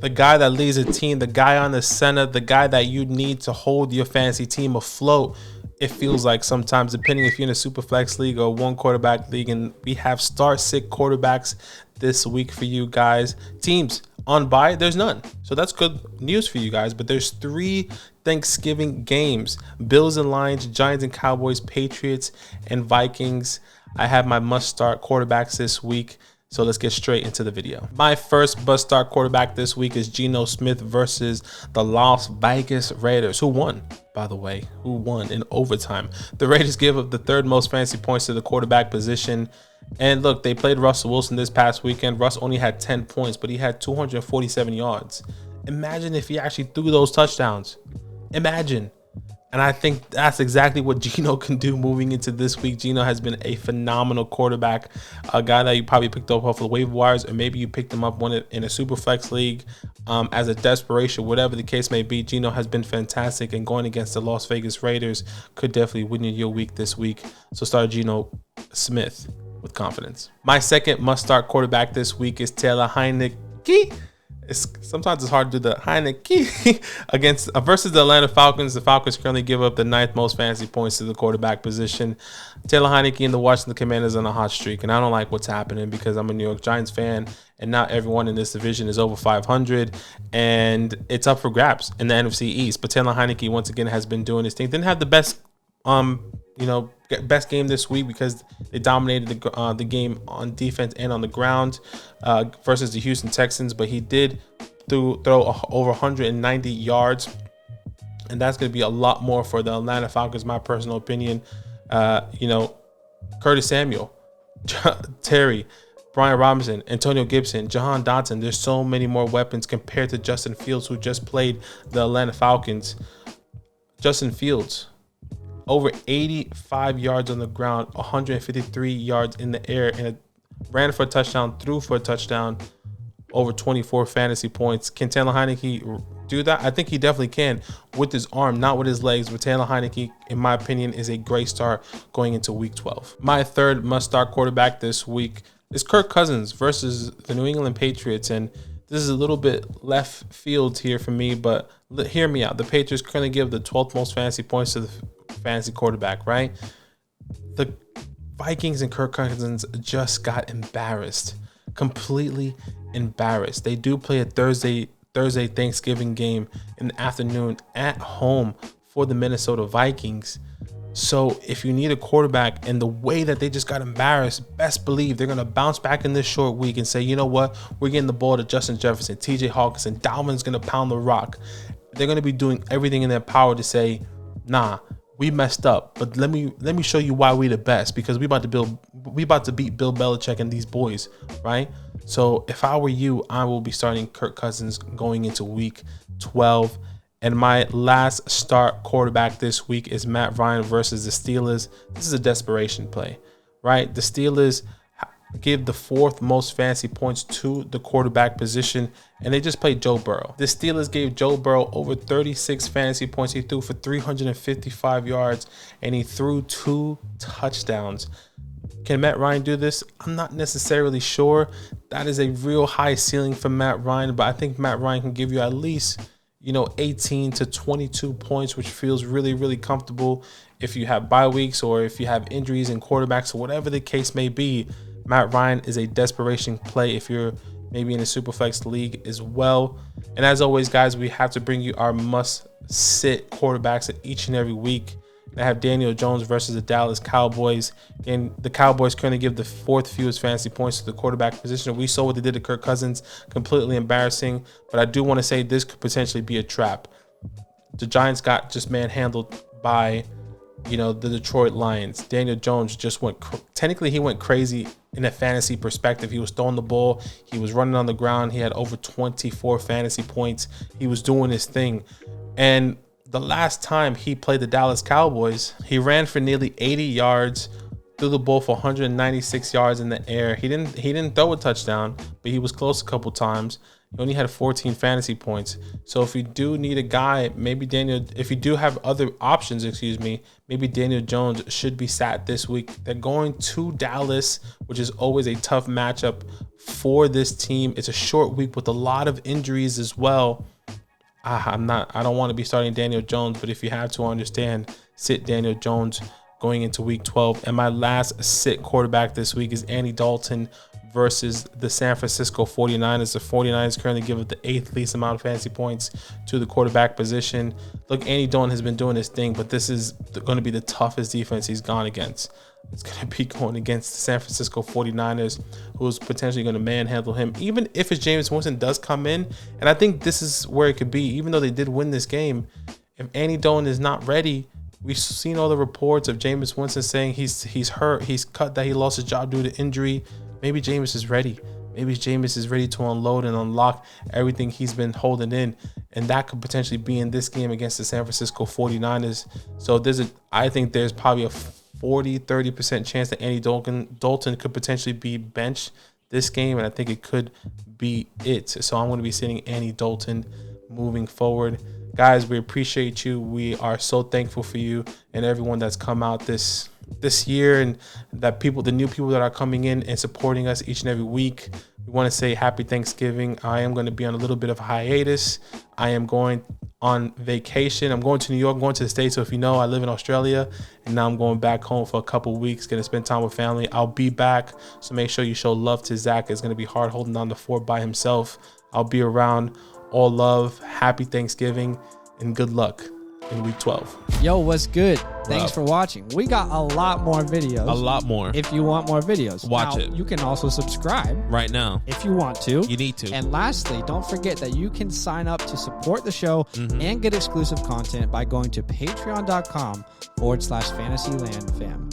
the guy that leads a team, the guy on the center, the guy that you need to hold your fantasy team afloat. It feels like sometimes, depending if you're in a super flex league or one quarterback league, and we have start-sit quarterbacks this week for you guys. Teams on bye, there's none. So that's good news for you guys. But there's 3 Thanksgiving games: Bills and Lions, Giants and Cowboys, Patriots and Vikings. I have my must-start quarterbacks this week. So let's get straight into the video. My first must-start quarterback this week is Geno Smith versus the Las Vegas Raiders, who won, by the way, in overtime. The Raiders gave up the 3rd most fantasy points to the quarterback position. And look, they played Russell Wilson this past weekend. Russ only had 10 points, but he had 247 yards. Imagine if he actually threw those touchdowns. Imagine. And I think that's exactly what Geno can do moving into this week. Geno has been a phenomenal quarterback, a guy that you probably picked up off the waiver wires, or maybe you picked him up in a super flex league as a desperation, whatever the case may be. Geno has been fantastic, and going against the Las Vegas Raiders could definitely win your week this week. So start Geno Smith with confidence. My second must-start quarterback this week is Taylor Heinicke. Sometimes it's hard to do the Heinicke versus the Atlanta Falcons. The Falcons currently give up the 9th most fantasy points to the quarterback position. Taylor Heinicke and the Washington Commanders on a hot streak, and I don't like what's happening because I'm a New York Giants fan, and not everyone in this division is over 500, and it's up for grabs in the NFC East. But Taylor Heinicke once again has been doing his thing. Didn't have the best best game this week because they dominated the game on defense and on the ground versus the Houston Texans, but he did throw over 190 yards, and that's going to be a lot more for the Atlanta Falcons, my personal opinion. Curtis Samuel, Terry, Brian Robinson, Antonio Gibson, Jahan Dotson. There's so many more weapons compared to Justin Fields, who just played the Atlanta Falcons. Justin Fields, over 85 yards on the ground, 153 yards in the air, and ran for a touchdown, threw for a touchdown, over 24 fantasy points. Can Taylor Heinicke do that? I think he definitely can with his arm, not with his legs. But Taylor Heinicke, in my opinion, is a great start going into week 12. My third must-start quarterback this week is Kirk Cousins versus the New England Patriots. And this is a little bit left field here for me, but hear me out. The Patriots currently give the 12th most fantasy points to the fantasy quarterback, right? The Vikings and Kirk Cousins just got embarrassed, completely embarrassed. They do play a Thursday Thanksgiving game in the afternoon at home for the Minnesota Vikings. So if you need a quarterback, and the way that they just got embarrassed, best believe they're going to bounce back in this short week and say, you know what, we're getting the ball to Justin Jefferson, TJ Hawkinson, Dalvin's going to pound the rock. They're going to be doing everything in their power to say, nah, we messed up, but let me show you why we the best, because we about to beat Bill Belichick and these boys, right? So if I were you, I will be starting Kirk Cousins going into week 12. And my last start quarterback this week is Matt Ryan versus the Steelers. This is a desperation play, right? The Steelers give the 4th most fantasy points to the quarterback position, and they just played Joe Burrow. The Steelers gave Joe Burrow over 36 fantasy points. He threw for 355 yards, and he threw 2 touchdowns. Can Matt Ryan do this? I'm not necessarily sure. That is a real high ceiling for Matt Ryan, but I think Matt Ryan can give you at least 18 to 22 points, which feels really, really comfortable if you have bye weeks or if you have injuries in quarterbacks or whatever the case may be. Matt Ryan is a desperation play if you're maybe in a Superflex league as well. And as always, guys, we have to bring you our must-sit quarterbacks each and every week. I have Daniel Jones versus the Dallas Cowboys. And the Cowboys currently give the 4th fewest fantasy points to the quarterback position. We saw what they did to Kirk Cousins. Completely embarrassing. But I do want to say this could potentially be a trap. The Giants got just manhandled by, the Detroit Lions. Daniel Jones just went crazy in a fantasy perspective. He was throwing the ball. He was running on the ground. He had over 24 fantasy points. He was doing his thing. And the last time he played the Dallas Cowboys, he ran for nearly 80 yards, threw the ball for 196 yards in the air. He didn't throw a touchdown, but he was close a couple times. He only had 14 fantasy points. So if you do need a guy, maybe if you do have other options, maybe Daniel Jones should be sat this week. They're going to Dallas, which is always a tough matchup for this team. It's a short week with a lot of injuries as well. I don't want to be starting Daniel Jones, but if you have to understand, sit Daniel Jones going into week 12. And my last sit quarterback this week is Andy Dalton versus the San Francisco 49ers. The 49ers currently give up the 8th least amount of fantasy points to the quarterback position. Look, Andy Dalton has been doing his thing, but this is going to be the toughest defense he's gone against. It's going to be going against the San Francisco 49ers, who's potentially going to manhandle him, even if it's Jameis Winston does come in. And I think this is where it could be, even though they did win this game. If Andy Dalton is not ready, we've seen all the reports of Jameis Winston saying he's hurt, he's cut, that he lost his job due to injury. Maybe Jameis is ready. Maybe Jameis is ready to unload and unlock everything he's been holding in. And that could potentially be in this game against the San Francisco 49ers. So I think there's probably a 40-30% chance that Andy Dalton could potentially be benched this game. And I think it could be it. So I'm going to be sitting Andy Dalton moving forward. Guys, we appreciate you. We are so thankful for you and everyone that's come out this year, and the new people that are coming in and supporting us each and every week. We want to say happy Thanksgiving. I am going to be on a little bit of a hiatus. I am going on vacation. I'm going to New York, I'm going to the States. So if you know, I live in Australia, and now I'm going back home for a couple weeks, going to spend time with family. I'll be back. So make sure you show love to Zach. It's going to be hard holding down the fort by himself. I'll be around. All love, happy Thanksgiving, and good luck in week 12. Yo, what's good? Thanks for watching. We got a lot more videos. A lot more. If you want more videos, watch it. You can also subscribe right now if you want to. You need to. And lastly, don't forget that you can sign up to support the show and get exclusive content by going to patreon.com/FantasyLand fam.